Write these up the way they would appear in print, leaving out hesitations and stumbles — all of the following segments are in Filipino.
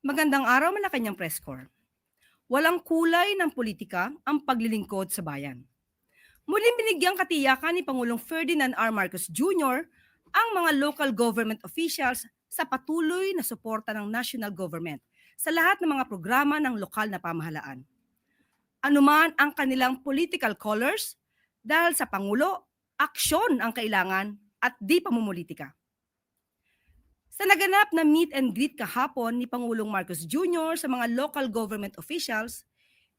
Magandang araw, Malacanang Press Corps. Walang kulay ng politika ang paglilingkod sa bayan. Muling binigyang katiyakan ni Pangulong Ferdinand R. Marcos Jr. ang mga local government officials sa patuloy na suporta ng national government sa lahat ng mga programa ng lokal na pamahalaan. Anuman ang kanilang political colors, dahil sa Pangulo, aksyon ang kailangan at di pamumulitika. Sa naganap na meet and greet kahapon ni Pangulong Marcos Jr. sa mga local government officials,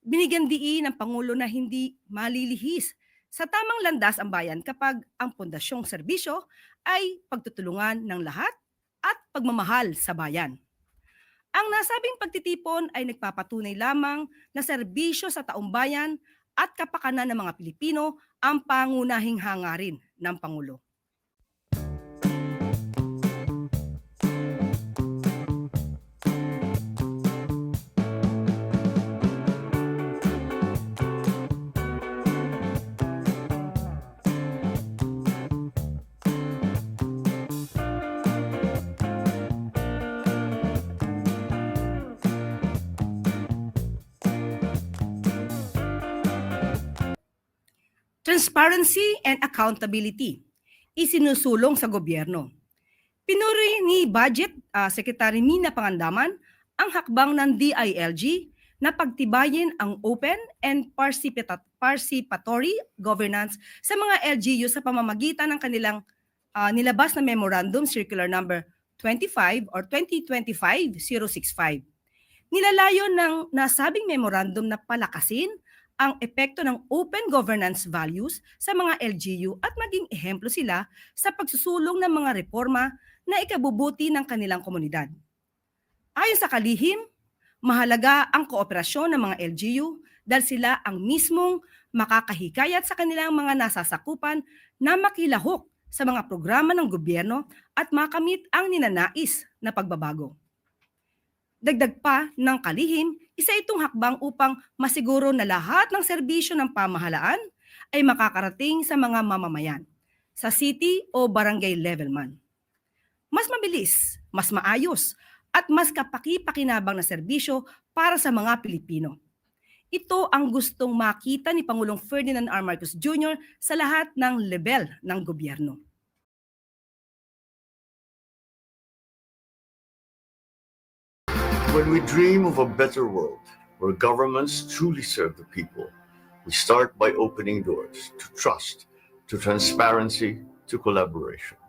binigyan diin ng Pangulo na hindi malilihis sa tamang landas ang bayan kapag ang pondasyong serbisyo ay pagtutulungan ng lahat at pagmamahal sa bayan. Ang nasabing pagtitipon ay nagpapatunay lamang na serbisyo sa taong bayan at kapakanan ng mga Pilipino ang pangunahing hangarin ng Pangulo. Transparency and accountability isinusulong sa gobyerno. Pinuri ni Budget Secretary Nina Pangandaman ang hakbang ng DILG na pagtibayin ang open and participatory governance sa mga LGU sa pamamagitan ng kanilang nilabas na Memorandum Circular Number 25 or 2025-065. Nilalayon ng nasabing memorandum na palakasin ang epekto ng open governance values sa mga LGU at maging ehemplo sila sa pagsusulong ng mga reforma na ikabubuti ng kanilang komunidad. Ayon sa kalihim, mahalaga ang kooperasyon ng mga LGU dahil sila ang mismong makakahikayat sa kanilang mga nasasakupan na makilahok sa mga programa ng gobyerno at makamit ang ninanais na pagbabago. Dagdag pa ng kalihim, isa itong hakbang upang masiguro na lahat ng serbisyo ng pamahalaan ay makakarating sa mga mamamayan, sa city o barangay level man. Mas mabilis, mas maayos, at mas kapaki-pakinabang na serbisyo para sa mga Pilipino. Ito ang gustong makita ni Pangulong Ferdinand R. Marcos Jr. sa lahat ng level ng gobyerno. When we dream of a better world where governments truly serve the people, we start by opening doors to trust, to transparency, to collaboration.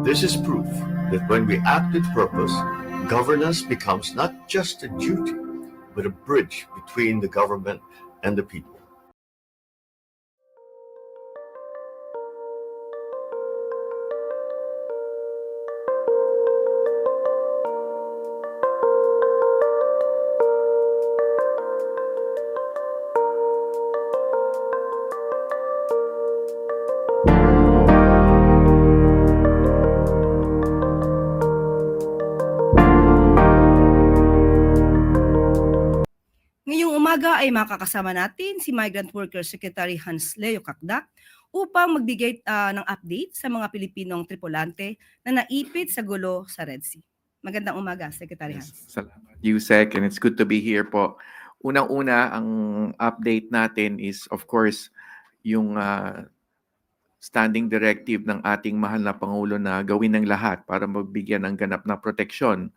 This is proof that when we act with purpose, governance becomes not just a duty, but a bridge between the government and the people. Ngayong umaga ay makakasama natin si Migrant Workers Secretary Hans Leo Cacda upang magbigay ng update sa mga Pilipinong tripulante na naipit sa gulo sa Red Sea. Magandang umaga, Secretary Hans. Salamat, Yusek, and it's good to be here po. Unang-una, ang update natin is, of course, yung standing directive ng ating mahal na Pangulo na gawin ng lahat para magbigyan ng ganap na proteksyon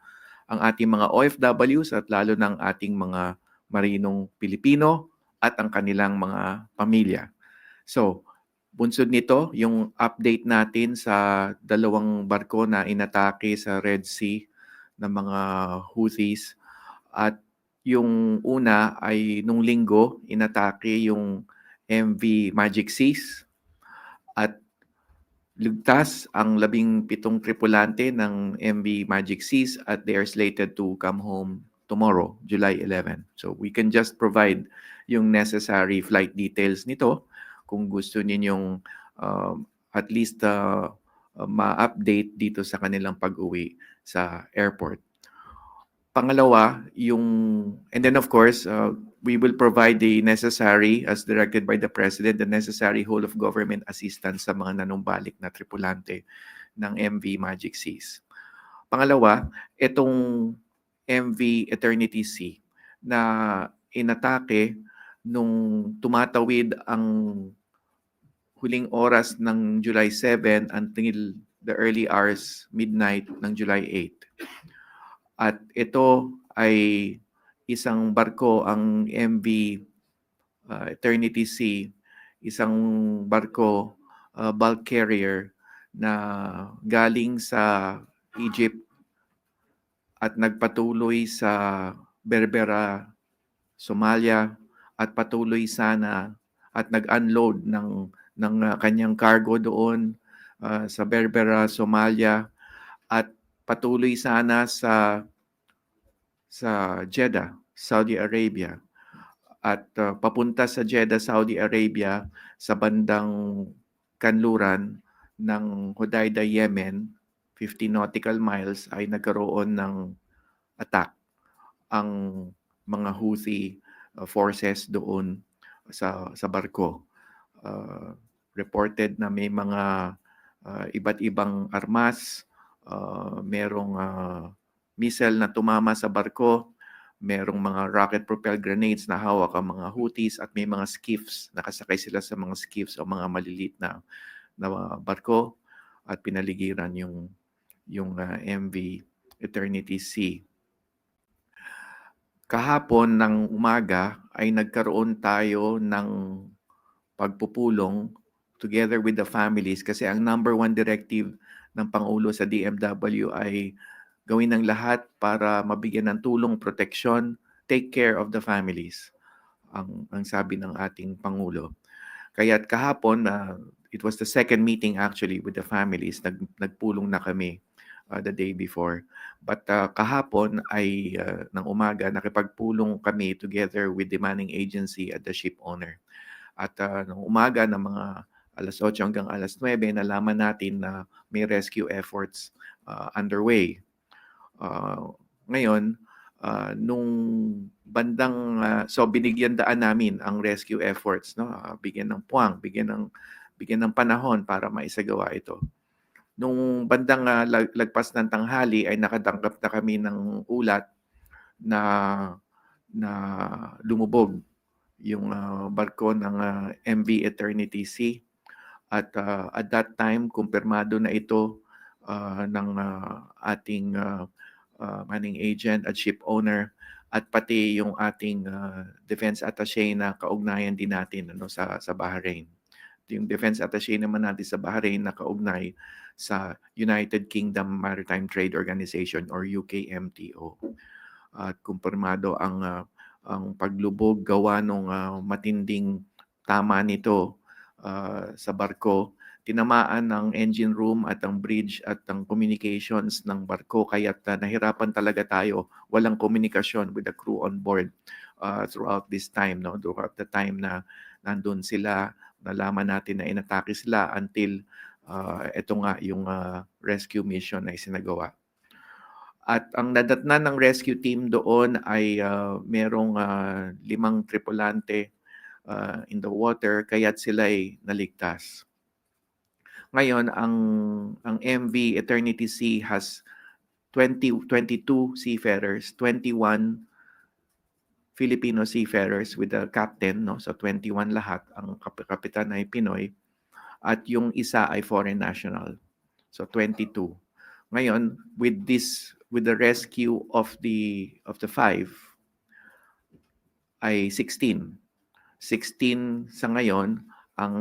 ang ating mga OFWs at lalo ng ating mga marinong Pilipino at ang kanilang mga pamilya. So, bunsod nito, yung update natin sa dalawang barko na inatake sa Red Sea ng mga Houthis. At yung una ay nung linggo, inatake yung MV Magic Seas at ligtas ang 17 tripulante ng MV Magic Seas at they are slated to come home tomorrow, July 11. So we can just provide yung necessary flight details nito kung gusto ninyong at least ma-update dito sa kanilang pag-uwi sa airport. Pangalawa, and then of course, we will provide the necessary, as directed by the President, the necessary whole of government assistance sa mga nanumbalik na tripulante ng MV Magic Seas. Pangalawa, itong MV Eternity Sea na inatake nung tumatawid ang huling oras ng July 7 until the early hours, midnight ng July 8. At ito ay isang barko, ang MV Eternity Sea, isang barko, bulk carrier na galing sa Egypt at nagpatuloy sa Berbera, Somalia, at patuloy sana at nag-unload ng kanyang cargo doon sa Berbera, Somalia, at patuloy sana sa Jeddah, Saudi Arabia, at papunta sa Jeddah, Saudi Arabia sa bandang kanluran ng Hodeidah, Yemen, 50 nautical miles, ay nagkaroon ng attack ang mga Houthi forces doon sa barko. Reported na may mga iba't ibang armas, merong missile na tumama sa barko, merong mga rocket-propelled grenades na hawak ang mga Houthis, at may mga skiffs, nakasakay sila sa mga skiffs o mga maliliit na barko, at pinaligiran yung MV Eternity Sea. Kahapon ng umaga ay nagkaroon tayo ng pagpupulong together with the families, kasi ang number one directive ng Pangulo sa DMW ay gawin ng lahat para mabigyan ng tulong, proteksyon, take care of the families, ang sabi ng ating Pangulo. Kaya't kahapon, it was the second meeting actually with the families. Nagpulong na kami the day before. But kahapon ay ng umaga, nakipagpulong kami together with the manning agency at the ship owner. At ng umaga ng mga alas 8 hanggang alas 9, nalaman natin na may rescue efforts underway. Ngayon, nung bandang, so binigyan daan namin ang rescue efforts, no? Bigyan ng puwang, bigyan ng panahon para maisagawa ito. Nung bandang lagpas ng tanghali ay nakatanggap na kami ng ulat na lumubog yung barko ng MV Eternity Sea. At at that time, kumpirmado na ito ng ating manning agent at ship owner, at pati yung ating defense attaché na kaugnayan din natin sa Bahrain. Yung defense attaché naman natin sa Bahrain na kaugnay sa United Kingdom Maritime Trade Organization or UKMTO. At kumpirmado ang paglubog gawa ng matinding tama nito sa barko. Tinamaan ng engine room at ang bridge at ang communications ng barko, kaya't nahirapan talaga tayo. Walang komunikasyon with the crew on board throughout this time, no? Throughout the time na nandun sila, nalaman natin na inatake sila until ito nga yung rescue mission na isinagawa. At ang nadatnan ng rescue team doon ay merong 5 tripulante in the water, kaya't sila ay naligtas. Ngayon, ang MV Eternity Sea has 22 seafarers, 21 Filipino seafarers with the captain, no? So 21 lahat, ang kapitan ay Pinoy, at yung isa ay foreign national. So 22. Ngayon, with the rescue of the 5 ay 16. 16 sa ngayon. Ang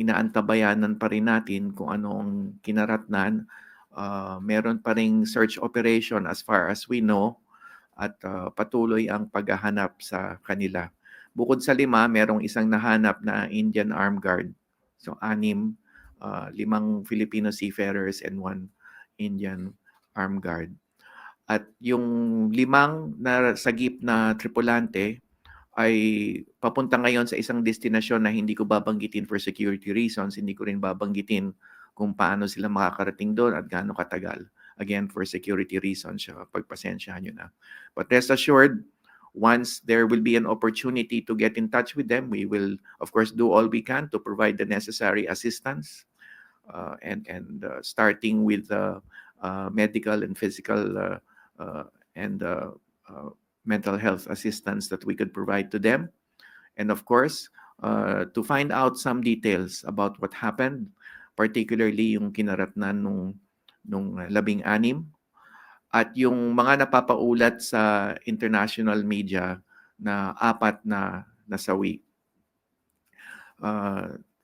inaantabayanan pa rin natin kung ano ang kinaratnan. Meron pa ring search operation as far as we know, at patuloy ang paghahanap sa kanila. Bukod sa 5, merong isang nahanap na Indian Armed Guard. So 6, 5 Filipino seafarers and 1 Indian Armed Guard. At yung 5 na sagip na tripulante ay papunta ngayon sa isang destinasyon na hindi ko babanggitin for security reasons. Hindi ko rin babanggitin kung paano sila makakarating doon at gaano katagal. Again, for security reasons, pagpasensyahan nyo na. But rest assured, once there will be an opportunity to get in touch with them, we will, of course, do all we can to provide the necessary assistance. And starting with medical and physical and mental health assistance that we could provide to them. And of course, to find out some details about what happened, particularly yung kinaratnan nung 16 at yung mga napapaulat sa international media na 4 na nasawi.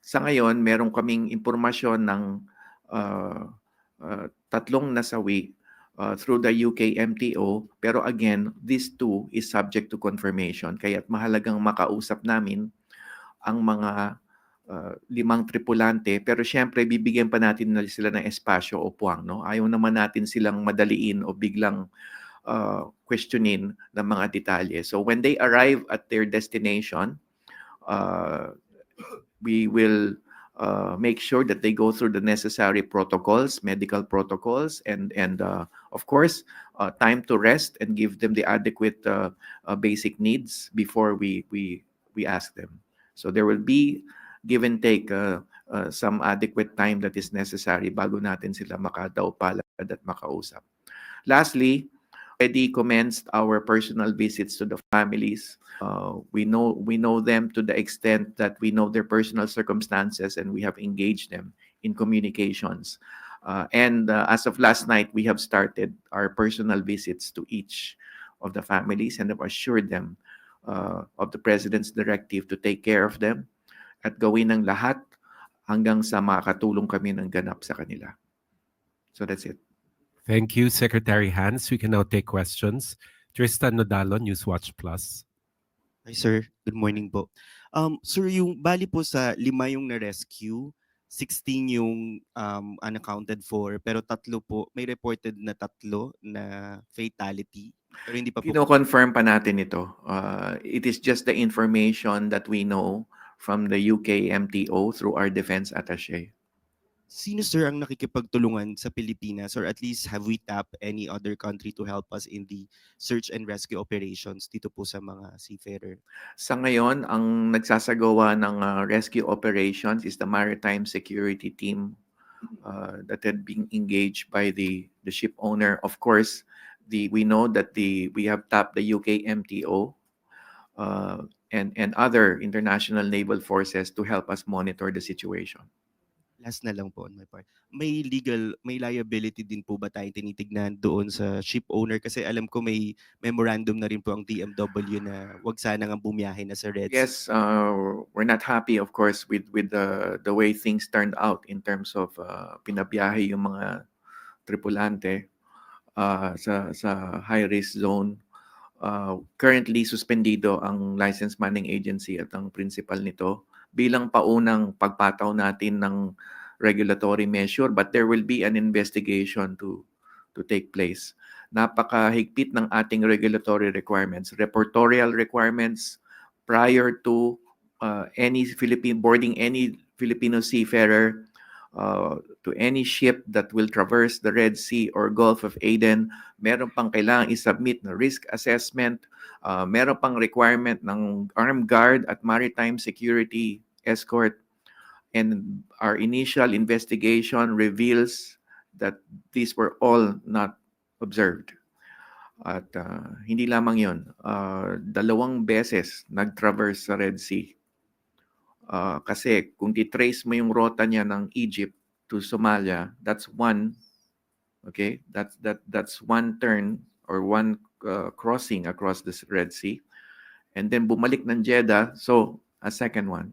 Sa ngayon, meron kaming impormasyon ng 3 nasawi through the UK MTO. Pero again, this too is subject to confirmation. Kaya't mahalagang makausap namin ang mga 5 tripulante. Pero syempre, bibigyan pa natin na sila ng espasyo o puwang. No? Ayaw naman natin silang madaliin o biglang questionin ng mga detalye. So when they arrive at their destination, we will make sure that they go through the necessary protocols, medical protocols, and of course, time to rest and give them the adequate basic needs before we ask them. So there will be give and take some adequate time that is necessary bago natin sila makadaupalad at makausap. Lastly, already commenced our personal visits to the families. We know them to the extent that we know their personal circumstances, and we have engaged them in communications. And as of last night, we have started our personal visits to each of the families and have assured them of the President's directive to take care of them at gawin ng lahat hanggang sa makatulong kami ng ganap sa kanila. So that's it. Thank you, Secretary Hans. We can now take questions. Tristan Nodalo, Newswatch Plus. Hi sir, good morning po. Sir, yung bali po sa 5 yung na-rescue, 16 yung unaccounted for, pero 3 po, may reported na 3 na fatality. Pero hindi pa po. Kino-confirm pa natin ito. It is just the information that we know from the UK MTO through our defense attaché. Sino sir ang nakikipagtulungan sa Pilipinas, or at least have we tapped any other country to help us in the search and rescue operations dito po sa mga seafarer? Sa ngayon, ang nagsasagawa ng rescue operations is the Maritime Security Team that had been engaged by the ship owner. Of course, we know that we have tapped the UK MTO and other international naval forces to help us monitor the situation. Last na lang po on my part. May liability din po ba tayong tinitignan doon sa ship owner? Kasi alam ko may memorandum na rin po ang DMW na wag sana nga bumiyahe na sa Red Sea. Yes, we're not happy, of course, with the way things turned out in terms of pinabiyahe yung mga tripulante sa high-risk zone. Currently, suspendido ang license manning agency at ang principal nito bilang paunang pagpataw natin ng regulatory measure, but there will be an investigation to take place. Napakahigpit ng ating regulatory requirements, reportorial requirements prior to boarding any Filipino seafarer to any ship that will traverse the Red Sea or Gulf of Aden. Meron pang kailangang isubmit na risk assessment, meron pang requirement ng armed guard at maritime security escort, and our initial investigation reveals that these were all not observed. At hindi lamang yun, 2 beses nag-traverse sa Red Sea. Kasi kung titrace mo yung rota niya ng Egypt to Somalia, that's one, okay? That's one turn or one crossing across the Red Sea. And then bumalik ng Jeddah, so a second one.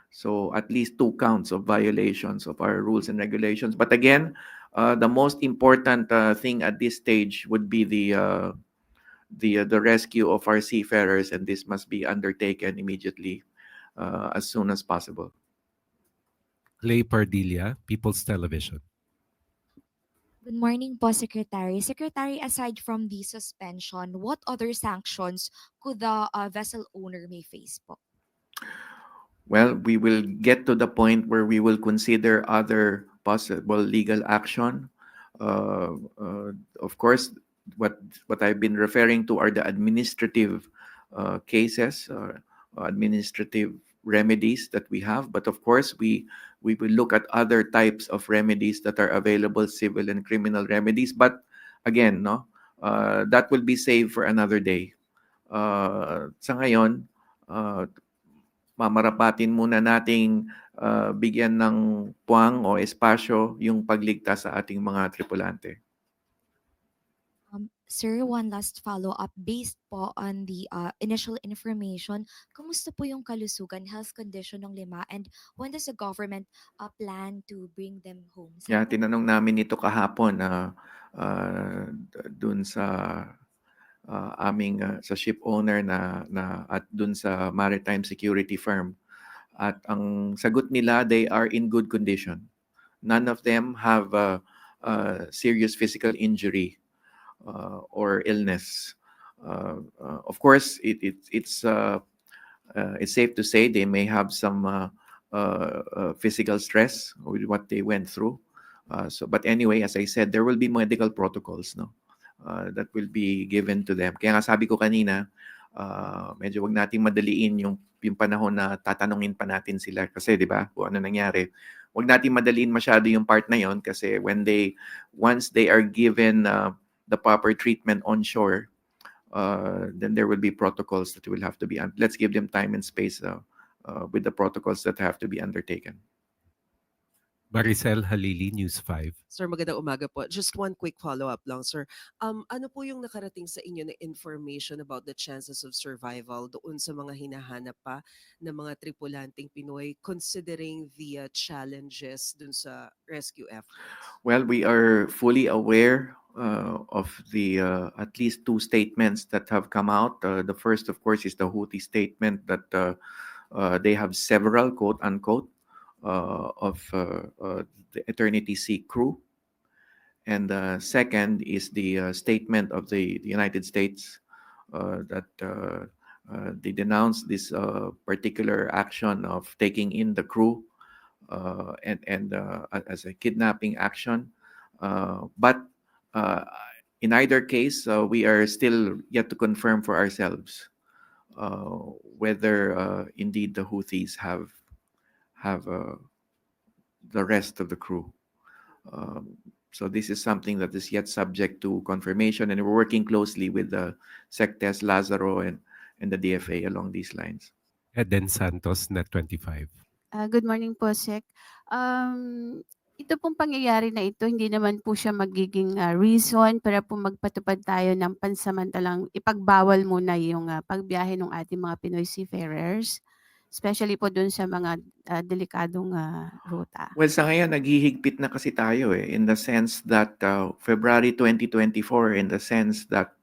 So at least 2 counts of violations of our rules and regulations. But again, the most important thing at this stage would be the rescue of our seafarers, and this must be undertaken immediately as soon as possible. Clay Pardilla, People's Television. Good morning po, Secretary. Secretary, aside from the suspension, what other sanctions could the vessel owner may face po? Well, we will get to the point where we will consider other possible legal action. Of course, what I've been referring to are the administrative cases, administrative remedies that we have. But of course, we we will look at other types of remedies that are available, civil and criminal remedies. But again, no, that will be saved for another day. Sa ngayon, mamarapatin muna nating bigyan ng puwang o espasyo yung pagligtas sa ating mga tripulante. Sir, one last follow-up. Based po on the initial information, kumusta po yung kalusugan, health condition ng 5? And when does the government plan to bring them home? Yeah, Saan po- tinanong namin ito kahapon dun sa aming sa ship owner na at dun sa maritime security firm. At ang sagot nila, they are in good condition. None of them have serious physical injury or illness. Of course, it's safe to say they may have some physical stress with what they went through. But anyway, as I said, there will be medical protocols, no, that will be given to them. Kaya nga sabi ko kanina, medyo wag nating madaliin yung panahon na tatanungin pa natin sila kasi 'di ba kung ano nangyari. Wag nating madaliin masyado yung part na yon kasi once they are given the proper treatment on shore, then there will be protocols that will have to be let's give them time and space with the protocols that have to be undertaken. Maricel Halili, News 5. Sir, magandang umaga po. Just one quick follow-up lang, sir. Ano po yung nakarating sa inyo na information about the chances of survival doon sa mga hinahanap pa ng mga tripulanteng Pinoy considering the challenges dun sa rescue efforts? Well, we are fully aware of the at least 2 statements that have come out. The first, of course, is the Houthi statement that they have several, quote unquote, of the Eternity Sea crew. And second is the statement of the United States that they denounced this particular action of taking in the crew and as a kidnapping action. But in either case, we are still yet to confirm for ourselves whether indeed the Houthis have the rest of the crew. So this is something that is yet subject to confirmation, and we're working closely with the SecTes, Lazaro, and the DFA along these lines. Eden Santos, Net 25. Good morning po, Sec. Ito pong pangyayari na ito, hindi naman po siya magiging reason para po magpatupad tayo ng pansamantalang ipagbawal muna yung pagbiyahe ng ating mga Pinoy seafarers, especially po dun sa mga delikadong ruta. Well, sa ngayon, naghihigpit na kasi tayo in the sense that February 2024, in the sense that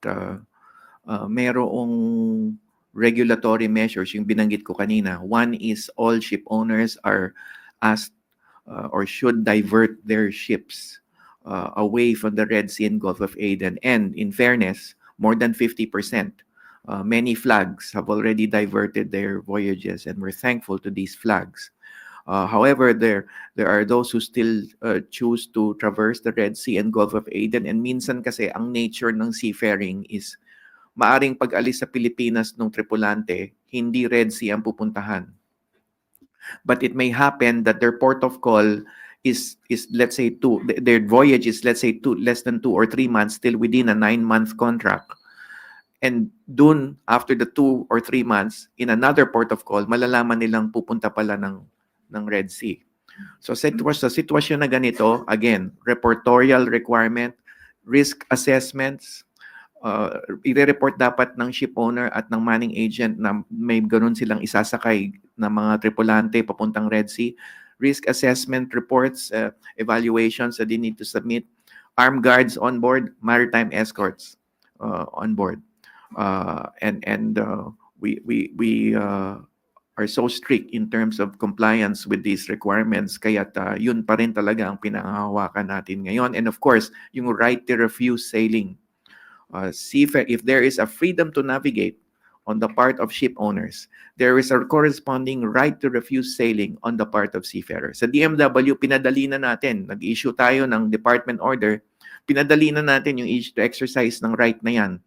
merong regulatory measures, yung binanggit ko kanina. One is all ship owners are asked or should divert their ships away from the Red Sea and Gulf of Aden. And in fairness, more than 50%. Many flags have already diverted their voyages, and we're thankful to these flags. However, there are those who still choose to traverse the Red Sea and Gulf of Aden. And minsan kasi ang nature ng seafaring is maaring pag-alis sa Pilipinas ng tripulante, hindi Red Sea ang pupuntahan. But it may happen that their port of call is let's say their voyage is let's say less than 2 or 3 months, still within a 9-month contract. And dun, after the 2 or 3 months, in another port of call, malalaman nilang pupunta pala ng Red Sea. So sa sitwasyon na ganito, again, reportorial requirement, risk assessments, i-report dapat ng ship owner at ng manning agent na may ganun silang isasakay na mga tripulante papuntang Red Sea. Risk assessment reports, evaluations that they need to submit, armed guards on board, maritime escorts on board. We are so strict in terms of compliance with these requirements, kaya yun pa rin talaga ang pinangahawakan natin ngayon. And of course, yung right to refuse sailing. If there is a freedom to navigate on the part of ship owners, there is a corresponding right to refuse sailing on the part of seafarers. Sa DMW, pinadali na natin. Nag-issue tayo ng department order. Pinadali na natin yung to exercise ng right na yan.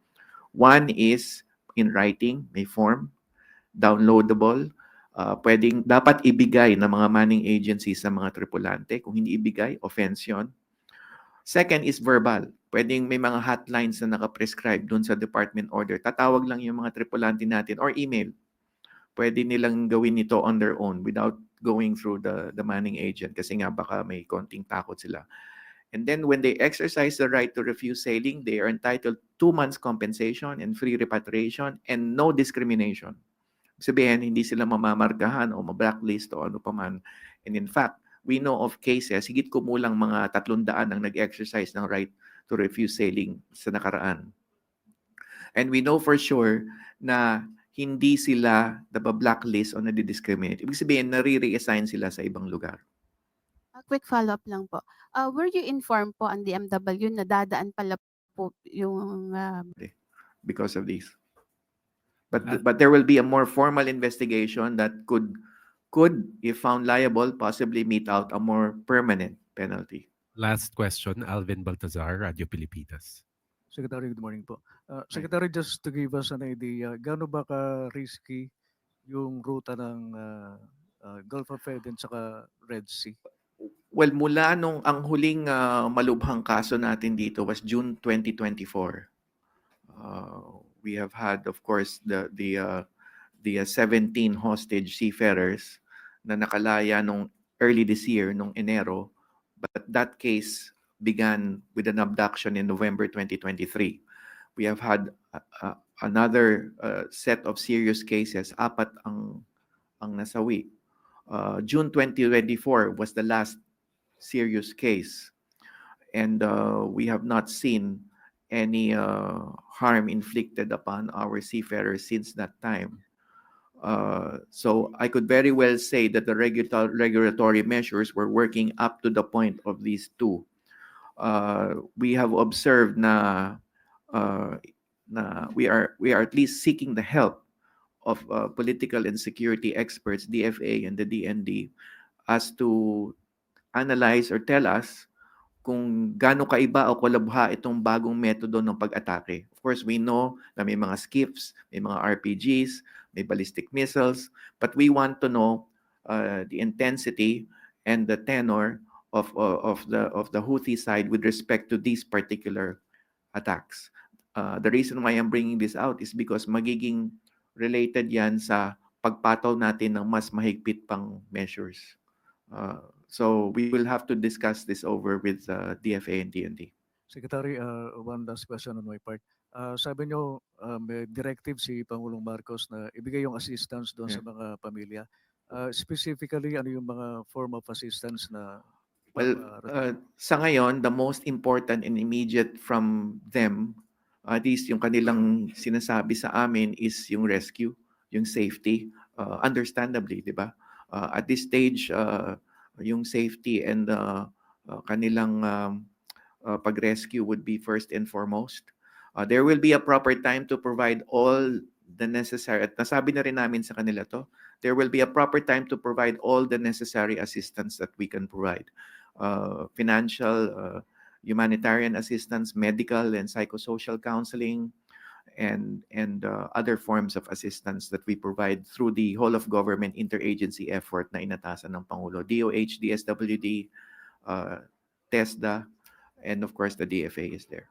One is in writing, may form, downloadable. dapat ibigay ng mga manning agencies sa mga tripulante. Kung hindi ibigay, offense yun. Second is verbal. Pwedeng may mga hotlines na nakaprescribe dun sa department order. Tatawag lang yung mga tripulante natin or email. Pwede nilang gawin ito on their own without going through the manning agent kasi nga baka may konting takot sila. And then when they exercise the right to refuse sailing, they are entitled 2 months compensation and free repatriation and no discrimination. Sabihin, hindi sila mamamarkahan o ma-blacklist o ano pa man. And in fact, we know of cases, higit kumulang mga 300 ang nag-exercise ng right to refuse sailing sa nakaraan. And we know for sure na hindi sila naba-blacklist o nadi-discriminate. Ibig sabihin, nare-reassign sila sa ibang lugar. A quick follow-up lang po. Were you informed po ang DMW na dadaan pala po yung Because of this. Ah. But there will be a more formal investigation that could, if found liable, possibly mete out a more permanent penalty. Last question, Alvin Baltazar, Radio Pilipinas. Secretary, good morning po. Secretary, just to give us an idea, gaano ba ka-risky yung ruta ng Gulf of Aden saka Red Sea? Well, mula nung ang huling malubhang kaso natin dito was June 2024. We have had, of course, the 17 hostage seafarers na nakalaya nung early this year, nung Enero. But that case began with an abduction in November 2023. We have had another set of serious cases, 4 ang nasawi. June 2024 was the last serious case. And we have not seen any harm inflicted upon our seafarers since that time. So I could very well say that the regulatory measures were working up to the point of these two. We have observed na we are at least seeking the help of political and security experts, DFA and the DND, as to analyze or tell us kung gaano kaiba o kalabha itong bagong metodo ng pag-atake. Of course, we know na may mga skiffs, may mga RPGs, may ballistic missiles, but we want to know the intensity and the tenor of the Houthi side with respect to these particular attacks. The reason why I'm bringing this out is because magiging related yan sa pagpataw natin ng mas mahigpit pang measures. So we will have to discuss this over with DFA and DND. Secretary, one last question on my part. Sabi nyo, may directive si Pangulong Marcos na ibigay yung assistance doon sa mga pamilya. Specifically, ano yung mga form of assistance na Well, sa ngayon, the most important and immediate from them, at least yung kanilang sinasabi sa amin, is yung rescue, yung safety, understandably, di ba? At this stage, yung safety and kanilang pag-rescue would be first and foremost. There will be a proper time to provide all the necessary, at nasabi na rin namin sa kanila to, there will be a proper time to provide all the necessary assistance that we can provide. Financial, humanitarian assistance, medical and psychosocial counseling, and other forms of assistance that we provide through the whole of government interagency effort na inatasan ng Pangulo, DOH, DSWD, TESDA, and of course the DFA is there.